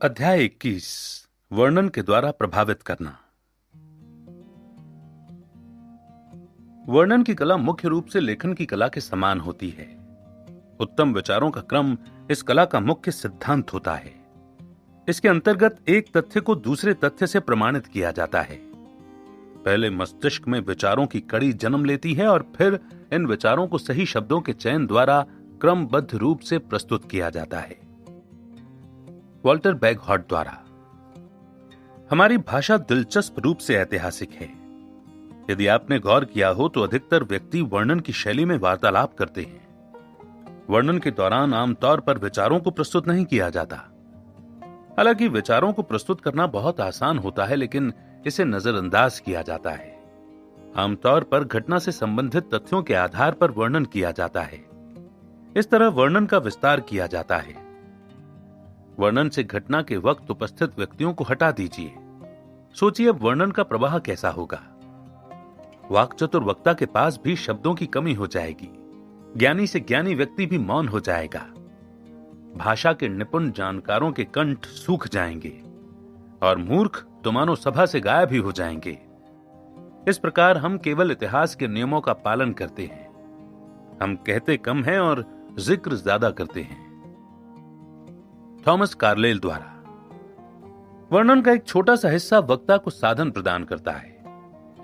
अध्याय 21 वर्णन के द्वारा प्रभावित करना। वर्णन की कला मुख्य रूप से लेखन की कला के समान होती है। उत्तम विचारों का क्रम इस कला का मुख्य सिद्धांत होता है। इसके अंतर्गत एक तथ्य को दूसरे तथ्य से प्रमाणित किया जाता है। पहले मस्तिष्क में विचारों की कड़ी जन्म लेती है और फिर इन विचारों को सही शब्दों के चयन द्वारा क्रमबद्ध रूप से प्रस्तुत किया जाता है। वॉल्टर बैगहॉर्ट द्वारा। हमारी भाषा दिलचस्प रूप से ऐतिहासिक है। यदि आपने गौर किया हो तो अधिकतर व्यक्ति वर्णन की शैली में वार्तालाप करते हैं। वर्णन के दौरान आमतौर पर विचारों को प्रस्तुत नहीं किया जाता। हालांकि विचारों को प्रस्तुत करना बहुत आसान होता है, लेकिन इसे नजरअंदाज किया जाता है। आमतौर पर घटना से संबंधित तथ्यों के आधार पर वर्णन किया जाता है। इस तरह वर्णन का विस्तार किया जाता है। वर्णन से घटना के वक्त उपस्थित व्यक्तियों को हटा दीजिए। सोचिए अब वर्णन का प्रवाह कैसा होगा। वाक्चतुर वक्ता के पास भी शब्दों की कमी हो जाएगी। ज्ञानी से ज्ञानी व्यक्ति भी मौन हो जाएगा। भाषा के निपुण जानकारों के कंठ सूख जाएंगे और मूर्ख तो मानो सभा से गायब ही हो जाएंगे। इस प्रकार हम केवल इतिहास के नियमों का पालन करते हैं। हम कहते कम हैं और जिक्र ज्यादा करते हैं। थॉमस कार्लेल द्वारा। वर्णन का एक छोटा सा हिस्सा वक्ता को साधन प्रदान करता है।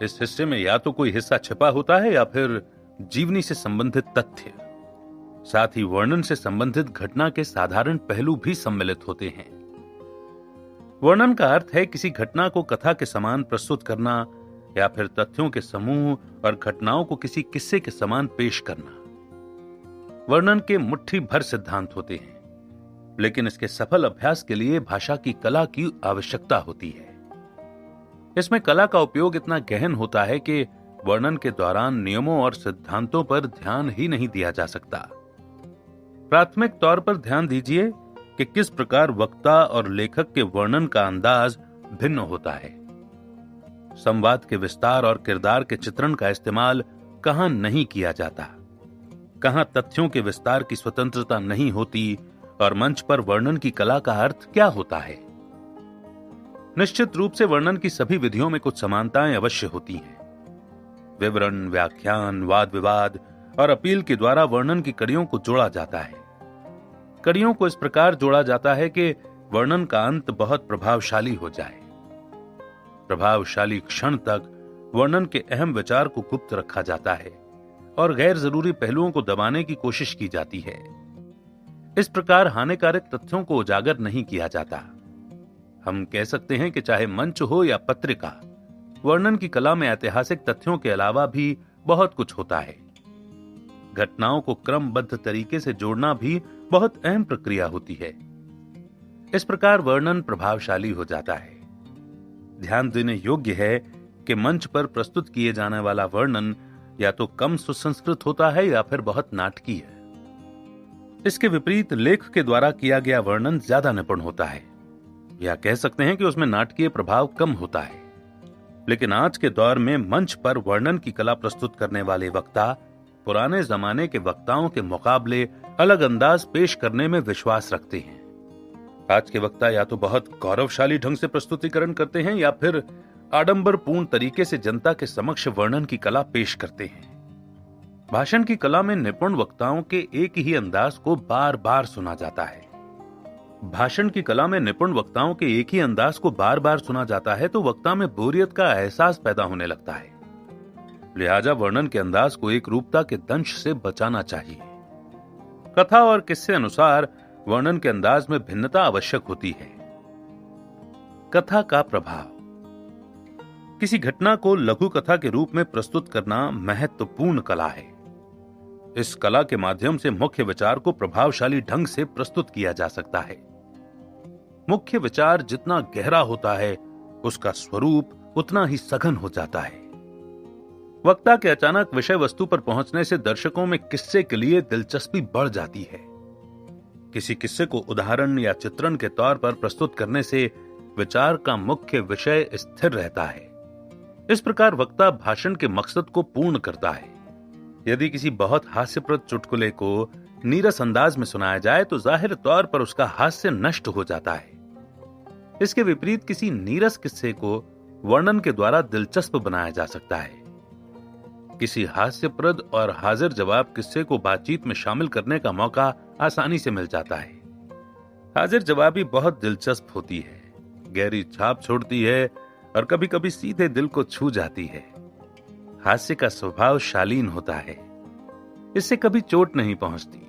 इस हिस्से में या तो कोई हिस्सा छिपा होता है या फिर जीवनी से संबंधित तथ्य, साथ ही वर्णन से संबंधित घटना के साधारण पहलू भी सम्मिलित होते हैं। वर्णन का अर्थ है किसी घटना को कथा के समान प्रस्तुत करना या फिर तथ्यों के समूह और घटनाओं को किसी किस्से के समान पेश करना। वर्णन के मुट्ठी भर सिद्धांत होते हैं, लेकिन इसके सफल अभ्यास के लिए भाषा की कला की आवश्यकता होती है। इसमें कला का उपयोग इतना गहन होता है कि वर्णन के दौरान नियमों और सिद्धांतों पर ध्यान ही नहीं दिया जा सकता। प्राथमिक तौर पर ध्यान दीजिए कि किस प्रकार वक्ता और लेखक के वर्णन का अंदाज भिन्न होता है। संवाद के विस्तार और किरदार के चित्रण का इस्तेमाल कहां नहीं किया जाता, कहां तथ्यों के विस्तार की स्वतंत्रता नहीं होती और मंच पर वर्णन की कला का अर्थ क्या होता है। निश्चित रूप से वर्णन की सभी विधियों में कुछ समानताएं अवश्य होती हैं। विवरण, व्याख्यान, वाद विवाद और अपील के द्वारा वर्णन की कड़ियों को जोड़ा जाता है। कड़ियों को इस प्रकार जोड़ा जाता है कि वर्णन का अंत बहुत प्रभावशाली हो जाए। प्रभावशाली क्षण तक वर्णन के अहम विचार को गुप्त रखा जाता है और गैर जरूरी पहलुओं को दबाने की कोशिश की जाती है। इस प्रकार हानिकारक तथ्यों को उजागर नहीं किया जाता। हम कह सकते हैं कि चाहे मंच हो या पत्रिका, वर्णन की कला में ऐतिहासिक तथ्यों के अलावा भी बहुत कुछ होता है। घटनाओं को क्रमबद्ध तरीके से जोड़ना भी बहुत अहम प्रक्रिया होती है। इस प्रकार वर्णन प्रभावशाली हो जाता है। ध्यान देने योग्य है कि मंच पर प्रस्तुत किए जाने वाला वर्णन या तो कम सुसंस्कृत होता है या फिर बहुत नाटकीय है। इसके विपरीत लेख के द्वारा किया गया वर्णन ज्यादा निपुण होता है, या कह सकते हैं कि उसमें नाटकीय प्रभाव कम होता है। लेकिन आज के दौर में मंच पर वर्णन की कला प्रस्तुत करने वाले वक्ता पुराने जमाने के वक्ताओं के मुकाबले अलग अंदाज पेश करने में विश्वास रखते हैं। आज के वक्ता या तो बहुत गौरवशाली ढंग से प्रस्तुतिकरण करते हैं या फिर आडंबरपूर्ण तरीके से जनता के समक्ष वर्णन की कला पेश करते हैं। भाषण की कला में निपुण वक्ताओं के एक ही अंदाज को बार बार सुना जाता है। भाषण की कला में निपुण वक्ताओं के एक ही अंदाज को बार बार सुना जाता है तो वक्ता में बोरियत का एहसास पैदा होने लगता है। लिहाजा वर्णन के अंदाज को एक रूपता के दंश से बचाना चाहिए। कथा और किस्से अनुसार वर्णन के अंदाज में भिन्नता आवश्यक होती है। कथा का प्रभाव। किसी घटना को लघु कथा के रूप में प्रस्तुत करना महत्वपूर्ण कला है। इस कला के माध्यम से मुख्य विचार को प्रभावशाली ढंग से प्रस्तुत किया जा सकता है। मुख्य विचार जितना गहरा होता है, उसका स्वरूप उतना ही सघन हो जाता है। वक्ता के अचानक विषय वस्तु पर पहुंचने से दर्शकों में किस्से के लिए दिलचस्पी बढ़ जाती है। किसी किस्से को उदाहरण या चित्रण के तौर पर प्रस्तुत करने से विचार का मुख्य विषय स्थिर रहता है। इस प्रकार वक्ता भाषण के मकसद को पूर्ण करता है। यदि किसी बहुत हास्यप्रद चुटकुले को नीरस अंदाज में सुनाया जाए तो जाहिर तौर पर उसका हास्य नष्ट हो जाता है। इसके विपरीत किसी नीरस किस्से को वर्णन के द्वारा दिलचस्प बनाया जा सकता है। किसी हास्यप्रद और हाजिर जवाब किस्से को बातचीत में शामिल करने का मौका आसानी से मिल जाता है। हाजिर जवाबी बहुत दिलचस्प होती है, गहरी छाप छोड़ती है और कभी कभी सीधे दिल को छू जाती है। हास्य का स्वभाव शालीन होता है, इससे कभी चोट नहीं पहुंचती।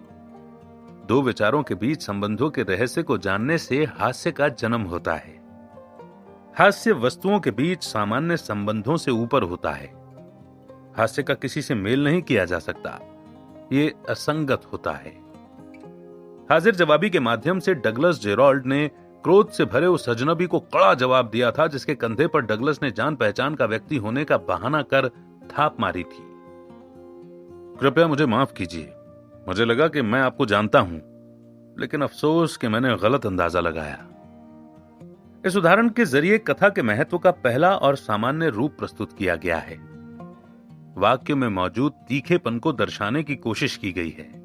दो विचारों के बीच संबंधों के रहस्य को जानने से हास्य का जन्म होता है। हास्य वस्तुओं के बीच सामान्य संबंधों से ऊपर होता है। हास्य का किसी से मेल नहीं किया जा सकता, ये असंगत होता है। हाजिर जवाबी के माध्यम से डगलस जेरोल्ड ने क्रोध से भरे उस अजनबी को कड़ा जवाब दिया था जिसके कंधे पर डगलस ने जान पहचान का व्यक्ति होने का बहाना कर थाप मारी थी। कृपया मुझे माफ कीजिए, मुझे लगा कि मैं आपको जानता हूं, लेकिन अफसोस कि मैंने गलत अंदाजा लगाया। इस उदाहरण के जरिए कथा के महत्व का पहला और सामान्य रूप प्रस्तुत किया गया है। वाक्य में मौजूद तीखेपन को दर्शाने की कोशिश की गई है।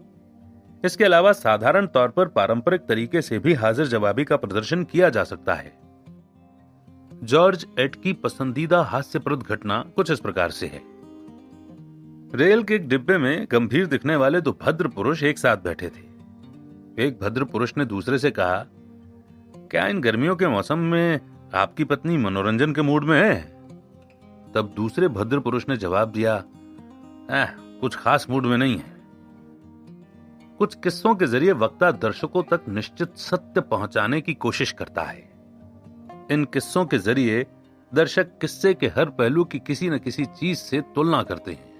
इसके अलावा साधारण तौर पर पारंपरिक तरीके से भी हाजिर जवाबी का प्रदर्शन किया जा सकता है। जॉर्ज एट की पसंदीदा हास्यप्रद घटना कुछ इस प्रकार से है। रेल के एक डिब्बे में गंभीर दिखने वाले दो भद्र पुरुष एक साथ बैठे थे। एक भद्र पुरुष ने दूसरे से कहा, क्या इन गर्मियों के मौसम में आपकी पत्नी मनोरंजन के मूड में है? तब दूसरे भद्र पुरुष ने जवाब दिया, कुछ खास मूड में नहीं है। कुछ किस्सों के जरिए वक्ता दर्शकों तक निश्चित सत्य पहुंचाने की कोशिश करता है। इन किस्सों के जरिए दर्शक किस्से के हर पहलू की किसी न किसी चीज से तुलना करते हैं।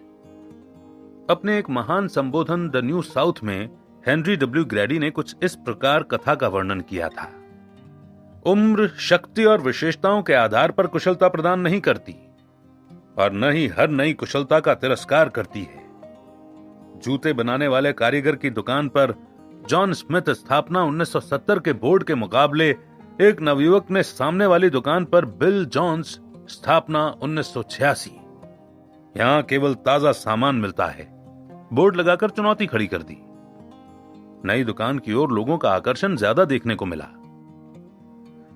अपने एक महान संबोधन द न्यू साउथ में हेनरी डब्ल्यू ग्रैडी ने कुछ इस प्रकार कथा का वर्णन किया था। उम्र, शक्ति और विशेषताओं के आधार पर कुशलता प्रदान नहीं करती और न ही हर नई कुशलता का तिरस्कार करती है। जूते बनाने वाले कारीगर की दुकान पर जॉन स्मिथ स्थापना 1970 के बोर्ड के मुकाबले एक नवयुवक ने सामने वाली दुकान पर बिल जोन्स स्थापना 1986, यहां केवल ताजा सामान मिलता है, बोर्ड लगाकर चुनौती खड़ी कर दी। नई दुकान की ओर लोगों का आकर्षण ज्यादा देखने को मिला।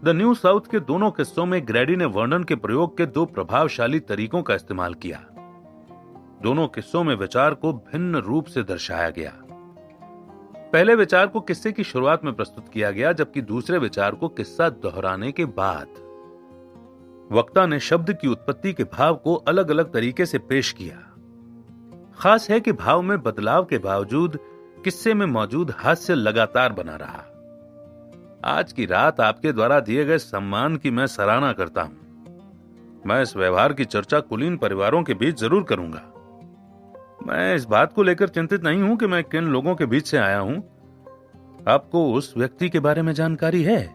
द न्यू साउथ के दोनों किस्सों में ग्रैडी ने वर्णन के प्रयोग के दो प्रभावशाली तरीकों का इस्तेमाल किया। दोनों किस्सों में विचार को भिन्न रूप से दर्शाया गया। पहले विचार को किस्से की शुरुआत में प्रस्तुत किया गया, जबकि दूसरे विचार को किस्सा दोहराने के बाद। वक्ता ने शब्द की उत्पत्ति के भाव को अलग अलग तरीके से पेश किया। खास है कि भाव में बदलाव के बावजूद किस्से में मौजूद हास्य लगातार बना रहा। आज की रात आपके द्वारा दिए गए सम्मान की मैं सराहना करता हूं। मैं इस व्यवहार की चर्चा कुलीन परिवारों के बीच जरूर करूंगा। मैं इस बात को लेकर चिंतित नहीं हूं कि मैं किन लोगों के बीच से आया हूं। आपको उस व्यक्ति के बारे में जानकारी है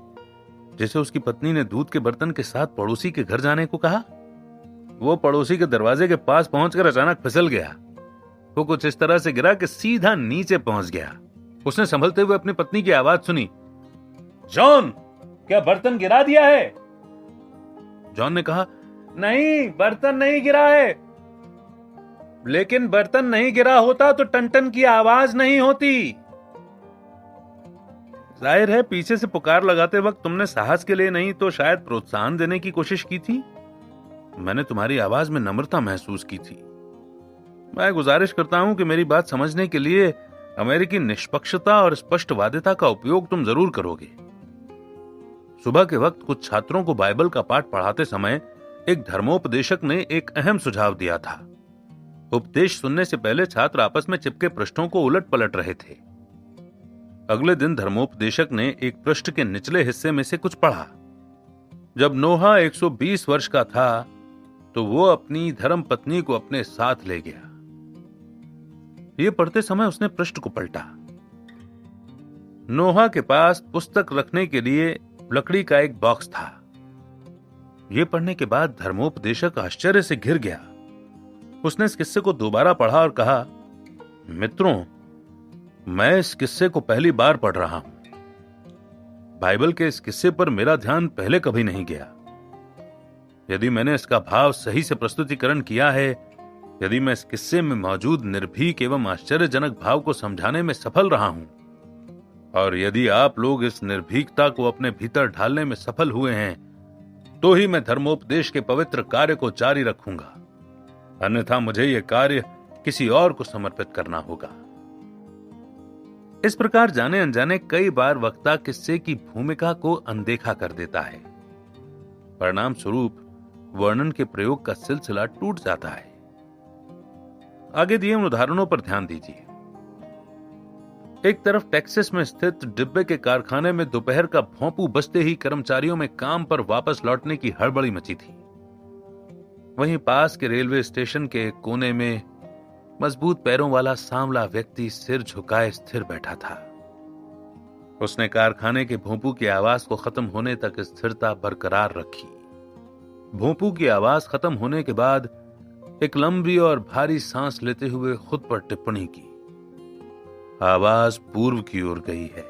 जिसे उसकी पत्नी ने दूध के बर्तन के साथ पड़ोसी के घर जाने को कहा? वो पड़ोसी के दरवाजे के पास पहुंचकर अचानक फिसल गया। वो कुछ इस तरह से गिरा कि सीधा नीचे पहुंच गया। उसने संभलते हुए अपनी पत्नी की आवाज सुनी, जॉन, क्या बर्तन गिरा दिया है? जॉन ने कहा, नहीं, बर्तन नहीं गिरा है। लेकिन बर्तन नहीं गिरा होता तो टन-टन की आवाज नहीं होती। जाहिर है पीछे से पुकार लगाते वक्त तुमने साहस के लिए नहीं तो शायद प्रोत्साहन देने की कोशिश की थी। मैंने तुम्हारी आवाज में नम्रता महसूस की थी। मैं गुजारिश करता हूं कि मेरी बात समझने के लिए अमेरिकी निष्पक्षता और स्पष्टवादिता का उपयोग तुम जरूर करोगे। सुबह के वक्त कुछ छात्रों को बाइबल का पाठ पढ़ाते समय एक धर्मोपदेशक ने एक अहम सुझाव दिया था। उपदेश सुनने से पहले छात्र आपस में चिपके पृष्ठों को उलट पलट रहे थे। अगले दिन धर्मोपदेशक ने एक पृष्ठ के निचले हिस्से में से कुछ पढ़ा। जब नोहा 120 वर्ष का था तो वो अपनी धर्म पत्नी को अपने साथ ले गया। ये पढ़ते समय उसने पृष्ठ को पलटा। नोहा के पास पुस्तक रखने के लिए लकड़ी का एक बॉक्स था। यह पढ़ने के बाद धर्मोपदेशक आश्चर्य से घिर गया। उसने इस किस्से को दोबारा पढ़ा और कहा, मित्रों, मैं इस किस्से को पहली बार पढ़ रहा हूं। बाइबल के इस किस्से पर मेरा ध्यान पहले कभी नहीं गया। यदि मैंने इसका भाव सही से प्रस्तुतिकरण किया है, यदि मैं इस किस्से में मौजूद निर्भीक एवं आश्चर्यजनक भाव को समझाने में सफल रहा हूं और यदि आप लोग इस निर्भीकता को अपने भीतर ढालने में सफल हुए हैं तो ही मैं धर्मोपदेश के पवित्र कार्य को जारी रखूंगा, अन्यथा मुझे यह कार्य किसी और को समर्पित करना होगा। इस प्रकार जाने अनजाने कई बार वक्ता किस्से की भूमिका को अनदेखा कर देता है। परिणाम स्वरूप वर्णन के प्रयोग का सिलसिला टूट जाता है। आगे दिए उन उदाहरणों पर ध्यान दीजिए। एक तरफ टेक्सास में स्थित डिब्बे के कारखाने में दोपहर का भौंपू बजते ही कर्मचारियों में काम पर वापस लौटने की हड़बड़ी मची थी। वहीं पास के रेलवे स्टेशन के कोने में मजबूत पैरों वाला सांवला व्यक्ति सिर झुकाए स्थिर बैठा था। उसने कारखाने के भोंपू की आवाज को खत्म होने तक स्थिरता बरकरार रखी। भोंपू की आवाज खत्म होने के बाद एक लंबी और भारी सांस लेते हुए खुद पर टिप्पणी की। आवाज पूर्व की ओर गई है।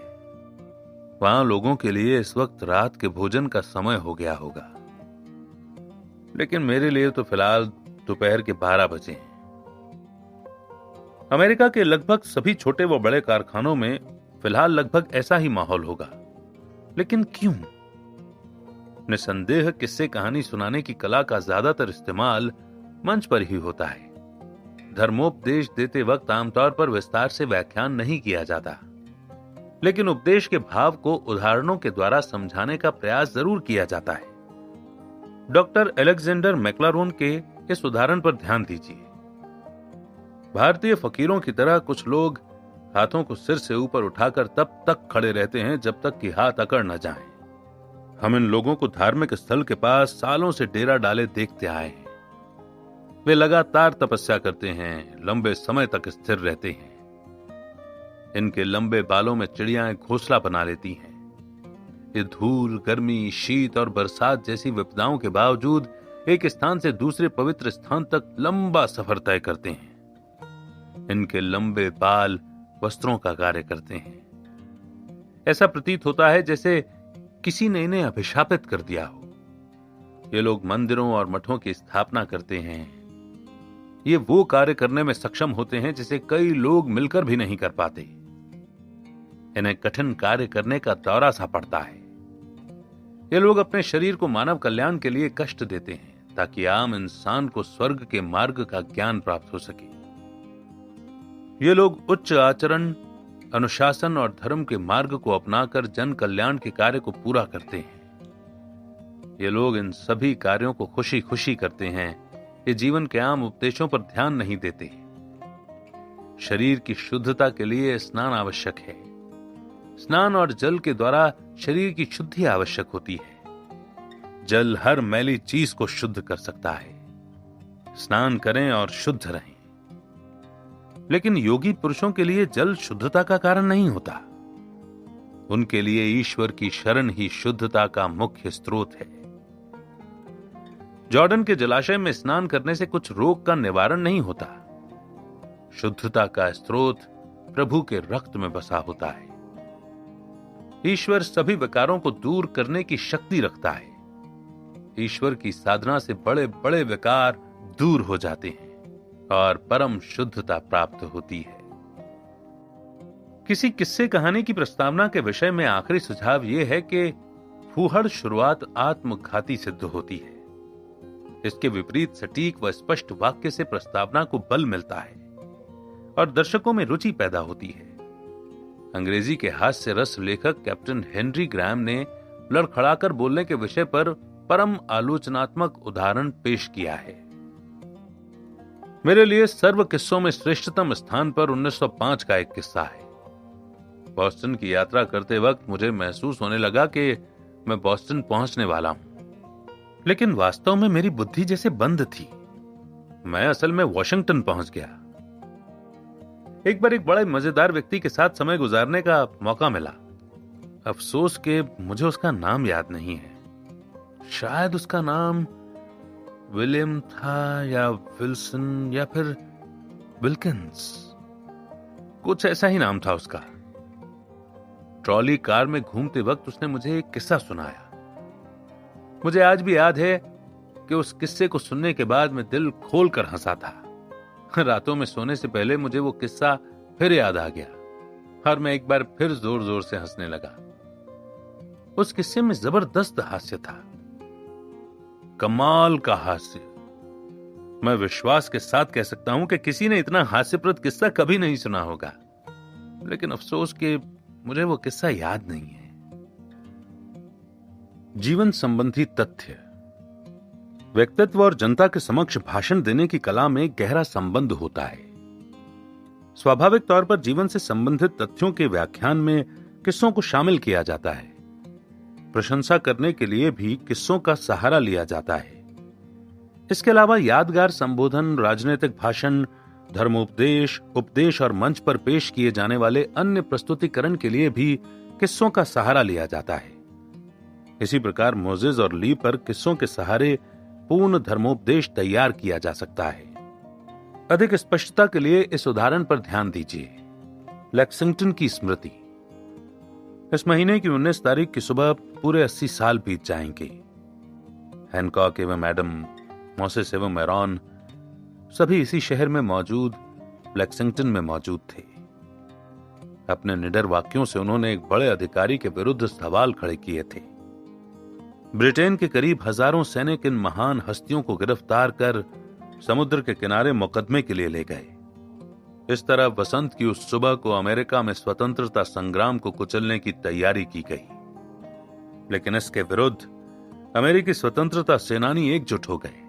वहां लोगों के लिए इस वक्त रात के भोजन का समय हो गया होगा, लेकिन मेरे लिए तो फिलहाल दोपहर के 12 बजे हैं। अमेरिका के लगभग सभी छोटे व बड़े कारखानों में फिलहाल लगभग ऐसा ही माहौल होगा, लेकिन क्यों? निसंदेह किस्से कहानी सुनाने की कला का ज्यादातर इस्तेमाल मंच पर ही होता है। धर्मोपदेश देते वक्त आमतौर पर विस्तार से व्याख्यान नहीं किया जाता, लेकिन उपदेश के भाव को उदाहरणों के द्वारा समझाने का प्रयास जरूर किया जाता है। डॉक्टर अलेक्जेंडर मैक्लारोन के इस उदाहरण पर ध्यान दीजिए। भारतीय फकीरों की तरह कुछ लोग हाथों को सिर से ऊपर उठाकर तब तक खड़े रहते हैं जब तक कि हाथ अकड़ न जाएं। हम इन लोगों को धार्मिक स्थल के पास सालों से डेरा डाले देखते आए हैं। वे लगातार तपस्या करते हैं, लंबे समय तक स्थिर रहते हैं। इनके लंबे बालों में चिड़ियाएं घोंसला बना लेती हैं। ये धूल, गर्मी, शीत और बरसात जैसी विपदाओं के बावजूद एक स्थान से दूसरे पवित्र स्थान तक लंबा सफर तय करते हैं। इनके लंबे बाल वस्त्रों का कार्य करते हैं। ऐसा प्रतीत होता है जैसे किसी ने इन्हें अभिशापित कर दिया हो। ये लोग मंदिरों और मठों की स्थापना करते हैं। ये वो कार्य करने में सक्षम होते हैं जिसे कई लोग मिलकर भी नहीं कर पाते। इन्हें कठिन कार्य करने का दौरा सा पड़ता है। ये लोग अपने शरीर को मानव कल्याण के लिए कष्ट देते हैं ताकि आम इंसान को स्वर्ग के मार्ग का ज्ञान प्राप्त हो सके। ये लोग उच्च आचरण, अनुशासन और धर्म के मार्ग को अपनाकर जन कल्याण के कार्य को पूरा करते हैं। ये लोग इन सभी कार्यों को खुशी खुशी करते हैं। ये जीवन के आम उपदेशों पर ध्यान नहीं देते। शरीर की शुद्धता के लिए स्नान आवश्यक है। स्नान और जल के द्वारा शरीर की शुद्धि आवश्यक होती है। जल हर मैली चीज को शुद्ध कर सकता है। स्नान करें और शुद्ध रहें। लेकिन योगी पुरुषों के लिए जल शुद्धता का कारण नहीं होता। उनके लिए ईश्वर की शरण ही शुद्धता का मुख्य स्रोत है। जॉर्डन के जलाशय में स्नान करने से कुछ रोग का निवारण नहीं होता। शुद्धता का स्रोत प्रभु के रक्त में बसा होता है। ईश्वर सभी विकारों को दूर करने की शक्ति रखता है। ईश्वर की साधना से बड़े बड़े विकार दूर हो जाते हैं और परम शुद्धता प्राप्त होती है। किसी किस्से कहानी की प्रस्तावना के विषय में आखिरी सुझाव यह है कि फूहड़ शुरुआत आत्मघाती सिद्ध होती है। इसके विपरीत सटीक व स्पष्ट वाक्य से प्रस्तावना को बल मिलता है और दर्शकों में रुचि पैदा होती है। अंग्रेजी के हास्य रस लेखक कैप्टन हेनरी ग्रैम ने लड़खड़ाकर बोलने के विषय पर परम आलोचनात्मक उदाहरण पेश किया है। मेरे लिए सर्व किस्सों में श्रेष्ठतम स्थान पर 1905 का एक किस्सा है। बॉस्टन की यात्रा करते वक्त मुझे महसूस होने लगा कि मैं बॉस्टन पहुंचने वाला हूं, लेकिन वास्तव में मेरी बुद्धि जैसे बंद थी। मैं असल में वॉशिंगटन पहुंच गया। एक बार एक बड़े मजेदार व्यक्ति के साथ समय गुजारने का मौका मिला। अफसोस कि मुझे उसका नाम याद नहीं है। शायद उसका नाम विलियम था या विल्सन या फिर विल्किंस, कुछ ऐसा ही नाम था उसका। ट्रॉली कार में घूमते वक्त उसने मुझे एक किस्सा सुनाया। मुझे आज भी याद है कि उस किस्से को सुनने के बाद मैं दिल खोलकर हंसा था। रातों में सोने से पहले मुझे वो किस्सा फिर याद आ गया और मैं एक बार फिर जोर जोर से हंसने लगा। उस किस्से में जबरदस्त हास्य था, कमाल का हास्य। मैं विश्वास के साथ कह सकता हूं कि किसी ने इतना हास्यप्रद किस्सा कभी नहीं सुना होगा, लेकिन अफसोस कि मुझे वो किस्सा याद नहीं है। जीवन संबंधी तथ्य व्यक्तित्व और जनता के समक्ष भाषण देने की कला में गहरा संबंध होता है। स्वाभाविक तौर पर जीवन से संबंधित तथ्यों के व्याख्यान में किस्सों को शामिल किया जाता है। प्रशंसा करने के लिए भी किस्सों का सहारा लिया जाता है। इसके अलावा यादगार संबोधन, राजनीतिक भाषण, धर्मोपदेश, उपदेश और मंच पर पेश किए जाने वाले अन्य प्रस्तुतिकरण के लिए भी किस्सों का सहारा लिया जाता है। इसी प्रकार मोजेस और ली पर किस्सों के सहारे पूर्ण धर्मोपदेश तैयार किया जा सकता है। अधिक स्पष्टता के लिए इस उदाहरण पर ध्यान दीजिए। लेक्सिंगटन की स्मृति। इस महीने की 19 तारीख की सुबह पूरे 80 साल बीत जाएंगे। हैनकॉक एवं मैडम मोसेस एवं मैरॉन सभी इसी शहर में मौजूद लेक्सिंगटन में मौजूद थे। अपने निडर वाक्यों से उन्होंने एक बड़े अधिकारी के विरुद्ध सवाल खड़े किए थे। ब्रिटेन के करीब हजारों सैनिक इन महान हस्तियों को गिरफ्तार कर समुद्र के किनारे मुकदमे के लिए ले गए। इस तरह वसंत की उस सुबह को अमेरिका में स्वतंत्रता संग्राम को कुचलने की तैयारी की गई, लेकिन इसके विरुद्ध अमेरिकी स्वतंत्रता सेनानी एकजुट हो गए।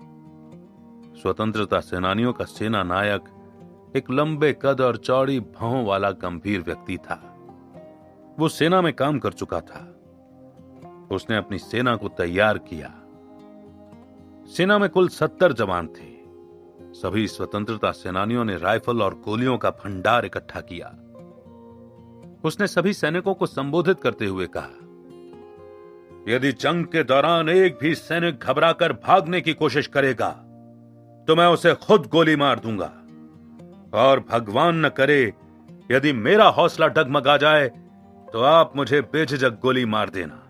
स्वतंत्रता सेनानियों का सेना नायक एक लंबे कद और चौड़ी भौं वाला गंभीर व्यक्ति था। वो सेना में काम कर चुका था। उसने अपनी सेना को तैयार किया। सेना में कुल 70 जवान थे। सभी स्वतंत्रता सेनानियों ने राइफल और गोलियों का भंडार इकट्ठा किया। उसने सभी सैनिकों को संबोधित करते हुए कहा, यदि जंग के दौरान एक भी सैनिक घबराकर भागने की कोशिश करेगा तो मैं उसे खुद गोली मार दूंगा, और भगवान न करे यदि मेरा हौसला डगमगा जाए तो आप मुझे बेझिझक गोली मार देना।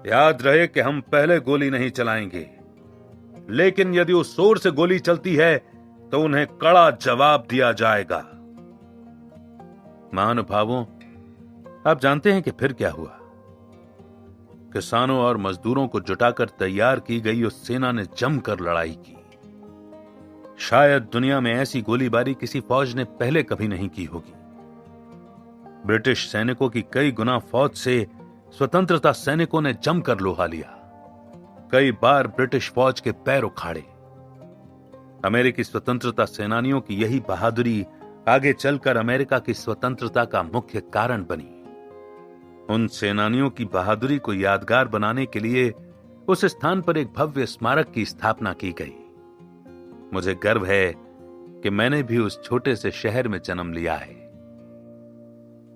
याद रहे कि हम पहले गोली नहीं चलाएंगे, लेकिन यदि उस ओर से गोली चलती है तो उन्हें कड़ा जवाब दिया जाएगा। महानुभावों, आप जानते हैं कि फिर क्या हुआ। किसानों और मजदूरों को जुटाकर तैयार की गई उस सेना ने जमकर लड़ाई की। शायद दुनिया में ऐसी गोलीबारी किसी फौज ने पहले कभी नहीं की होगी। ब्रिटिश सैनिकों की कई गुना फौज से स्वतंत्रता सैनिकों ने जमकर लोहा लिया। कई बार ब्रिटिश फौज के पैर उखाड़े। अमेरिकी स्वतंत्रता सेनानियों की यही बहादुरी आगे चलकर अमेरिका की स्वतंत्रता का मुख्य कारण बनी। उन सेनानियों की बहादुरी को यादगार बनाने के लिए उस स्थान पर एक भव्य स्मारक की स्थापना की गई। मुझे गर्व है कि मैंने भी उस छोटे से शहर में जन्म लिया है।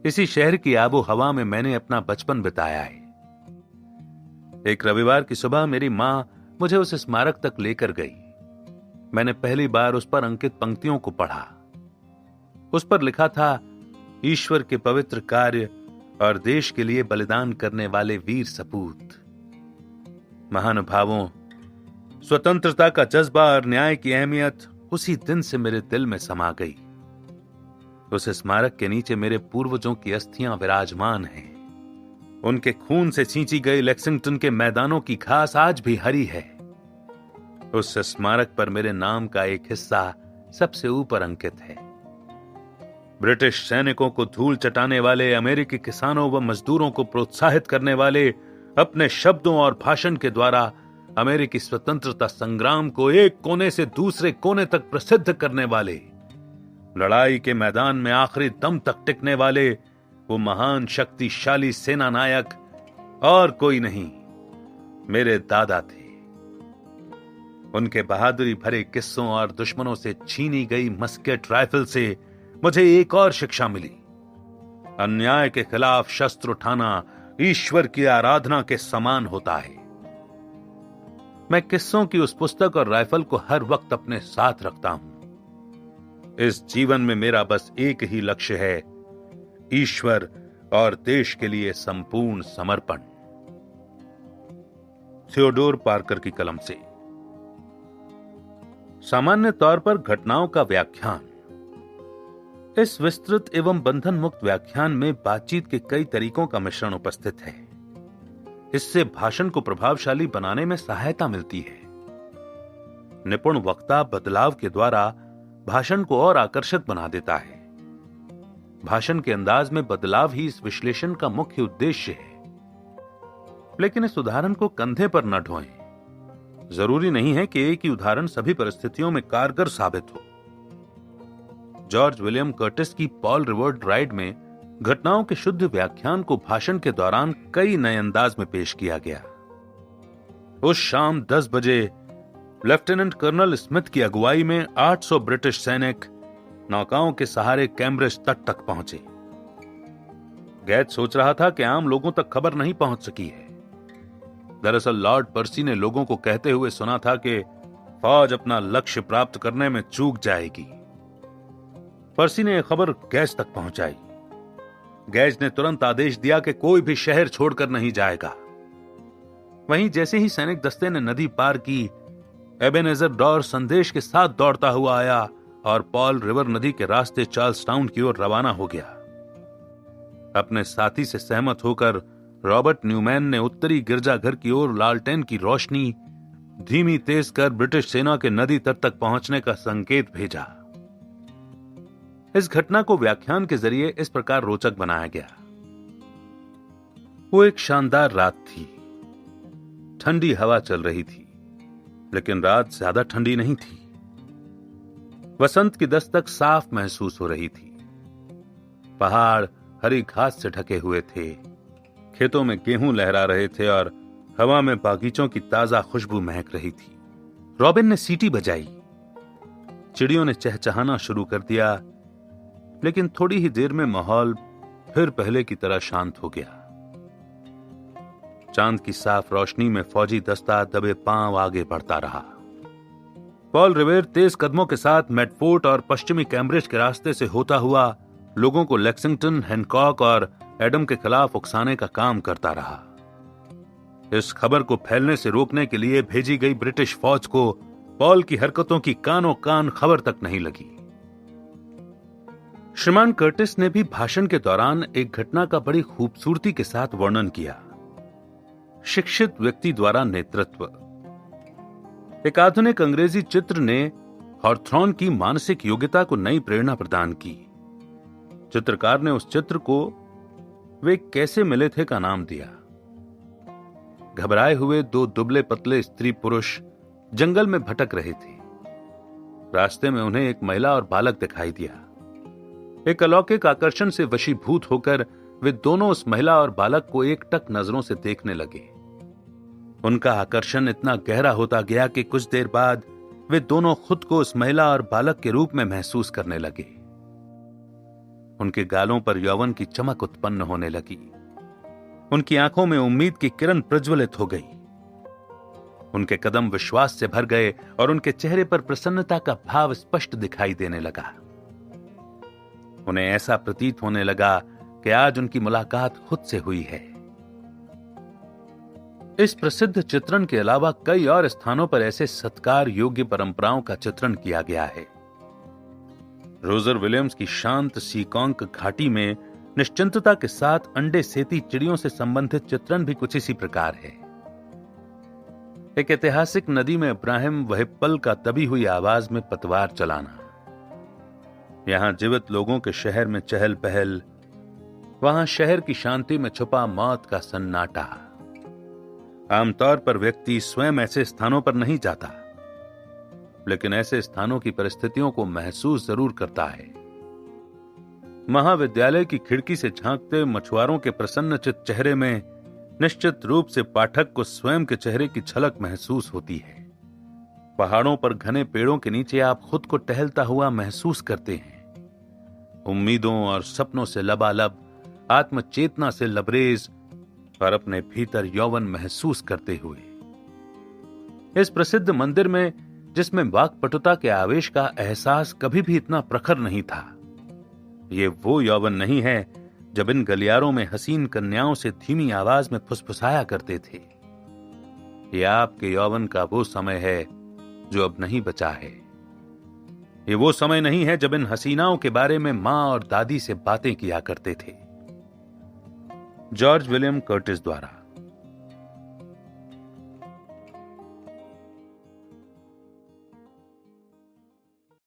इसी शहर की आबो हवा में मैंने अपना बचपन बिताया है। एक रविवार की सुबह मेरी मां मुझे उस स्मारक तक लेकर गई। मैंने पहली बार उस पर अंकित पंक्तियों को पढ़ा। उस पर लिखा था, ईश्वर के पवित्र कार्य और देश के लिए बलिदान करने वाले वीर सपूत। महानुभावों, स्वतंत्रता का जज्बा और न्याय की अहमियत उसी दिन से मेरे दिल में समा गई। उस स्मारक के नीचे मेरे पूर्वजों की अस्थियां विराजमान हैं। उनके खून से सींची गई लेक्सिंगटन के मैदानों की घास आज भी हरी है। उस स्मारक पर मेरे नाम का एक हिस्सा सबसे ऊपर अंकित है। ब्रिटिश सैनिकों को धूल चटाने वाले, अमेरिकी किसानों व मजदूरों को प्रोत्साहित करने वाले, अपने शब्दों और भाषण के द्वारा अमेरिकी स्वतंत्रता संग्राम को एक कोने से दूसरे कोने तक प्रसिद्ध करने वाले, लड़ाई के मैदान में आखिरी दम तक टिकने वाले वो महान शक्तिशाली सेना नायक और कोई नहीं, मेरे दादा थे। उनके बहादुरी भरे किस्सों और दुश्मनों से छीनी गई मस्केट राइफल से मुझे एक और शिक्षा मिली। अन्याय के खिलाफ शस्त्र उठाना ईश्वर की आराधना के समान होता है। मैं किस्सों की उस पुस्तक और राइफल को हर वक्त अपने साथ रखता हूं। इस जीवन में मेरा बस एक ही लक्ष्य है, ईश्वर और देश के लिए संपूर्ण समर्पण। थियोडोर पार्कर की कलम से। सामान्य तौर पर घटनाओं का व्याख्यान इस विस्तृत एवं बंधन मुक्त व्याख्यान में बातचीत के कई तरीकों का मिश्रण उपस्थित है। इससे भाषण को प्रभावशाली बनाने में सहायता मिलती है। निपुण वक्ता बदलाव के द्वारा भाषण को और आकर्षक बना देता है। भाषण के अंदाज में बदलाव ही इस विश्लेषण का मुख्य उद्देश्य है। लेकिन इस उदाहरण को कंधे पर न ढोएं। जरूरी नहीं है कि एक ही उदाहरण सभी परिस्थितियों में कारगर साबित हो। जॉर्ज विलियम कर्टिस की पॉल रिवर राइड में घटनाओं के शुद्ध व्याख्यान को भाषण के दौरान कई नए अंदाज में पेश किया गया। उस शाम 10 बजे लेफ्टिनेंट कर्नल स्मिथ की अगुवाई में 800 ब्रिटिश सैनिक नौकाओं के सहारे कैम्ब्रिज तट तक पहुंचे। गैज सोच रहा था कि आम लोगों तक खबर नहीं पहुंच सकी है। दरअसल लॉर्ड पर्सी ने लोगों को कहते हुए सुना था कि फौज अपना लक्ष्य प्राप्त करने में चूक जाएगी। पर्सी ने यह खबर गैज तक पहुंचाई। गैज ने तुरंत आदेश दिया कि कोई भी शहर छोड़कर नहीं जाएगा। वहीं जैसे ही सैनिक दस्ते ने नदी पार की, एबेनेजर डॉर संदेश के साथ दौड़ता हुआ आया और पॉल रिवर नदी के रास्ते चार्ल्स टाउन की ओर रवाना हो गया। अपने साथी से सहमत होकर रॉबर्ट न्यूमैन ने उत्तरी गिरजाघर की ओर लालटेन की रोशनी धीमी तेज कर ब्रिटिश सेना के नदी तट तक पहुंचने का संकेत भेजा। इस घटना को व्याख्यान के जरिए इस प्रकार रोचक बनाया गया। वो एक शानदार रात थी। ठंडी हवा चल रही थी, लेकिन रात ज्यादा ठंडी नहीं थी। वसंत की दस्तक साफ महसूस हो रही थी। पहाड़ हरी घास से ढके हुए थे। खेतों में गेहूं लहरा रहे थे और हवा में बागीचों की ताजा खुशबू महक रही थी। रॉबिन ने सीटी बजाई। चिड़ियों ने चहचहाना शुरू कर दिया, लेकिन थोड़ी ही देर में माहौल फिर पहले की तरह शांत हो गया। चांद की साफ रोशनी में फौजी दस्ता दबे पांव आगे बढ़ता रहा। पॉल रिवेर तेज कदमों के साथ मेडफोर्ट और पश्चिमी कैम्ब्रिज के रास्ते से होता हुआ लोगों को लेक्सिंगटन, हैनकॉक और एडम के खिलाफ उकसाने का काम करता रहा। इस खबर को फैलने से रोकने के लिए भेजी गई ब्रिटिश फौज को पॉल की हरकतों की कानों कान खबर तक नहीं लगी। श्रीमान कर्टिस ने भी भाषण के दौरान एक घटना का बड़ी खूबसूरती के साथ वर्णन किया। शिक्षित व्यक्ति द्वारा नेतृत्व। एक आधुनिक अंग्रेजी चित्र ने हॉर्थॉर्न की मानसिक योग्यता को नई प्रेरणा प्रदान की। चित्रकार ने उस चित्र को वे कैसे मिले थे का नाम दिया। घबराए हुए दो दुबले पतले स्त्री पुरुष जंगल में भटक रहे थे। रास्ते में उन्हें एक महिला और बालक दिखाई दिया। एक अलौकिक आकर्षण से वशीभूत होकर वे दोनों उस महिला और बालक को एकटक नजरों से देखने लगे। उनका आकर्षण इतना गहरा होता गया कि कुछ देर बाद वे दोनों खुद को उस महिला और बालक के रूप में महसूस करने लगे। उनके गालों पर यौवन की चमक उत्पन्न होने लगी। उनकी आंखों में उम्मीद की किरण प्रज्वलित हो गई। उनके कदम विश्वास से भर गए और उनके चेहरे पर प्रसन्नता का भाव स्पष्ट दिखाई देने लगा। उन्हें ऐसा प्रतीत होने लगा कि आज उनकी मुलाकात खुद से हुई है। इस प्रसिद्ध चित्रण के अलावा कई और स्थानों पर ऐसे सत्कार योग्य परंपराओं का चित्रण किया गया है। रोजर विलियम्स की शांत सीकोंक घाटी में निश्चिंतता के साथ अंडे सेती चिड़ियों से संबंधित चित्रण भी कुछ इसी प्रकार है। एक ऐतिहासिक नदी में इब्राहिम वहिप्पल का दबी हुई आवाज में पतवार चलाना। यहां जीवित लोगों के शहर में चहल पहल, वहां शहर की शांति में छुपा मौत का सन्नाटा। आमतौर पर व्यक्ति स्वयं ऐसे स्थानों पर नहीं जाता, लेकिन ऐसे स्थानों की परिस्थितियों को महसूस जरूर करता है। महाविद्यालय की खिड़की से झांकते मछुआरों के प्रसन्नचित चेहरे में निश्चित रूप से पाठक को स्वयं के चेहरे की झलक महसूस होती है। पहाड़ों पर घने पेड़ों के नीचे आप खुद को टहलता हुआ महसूस करते हैं, उम्मीदों और सपनों से लबालब, आत्मचेतना से लबरेज और अपने भीतर यौवन महसूस करते हुए। इस प्रसिद्ध मंदिर में, जिसमें वाक्पटुता के आवेश का एहसास कभी भी इतना प्रखर नहीं था, ये वो यौवन नहीं है जब इन गलियारों में हसीन कन्याओं से धीमी आवाज में फुसफुसाया करते थे। ये आपके यौवन का वो समय है जो अब नहीं बचा है। ये वो समय नहीं है जब इन हसीनाओं के बारे में मां और दादी से बातें किया करते थे। जॉर्ज विलियम कर्टिस द्वारा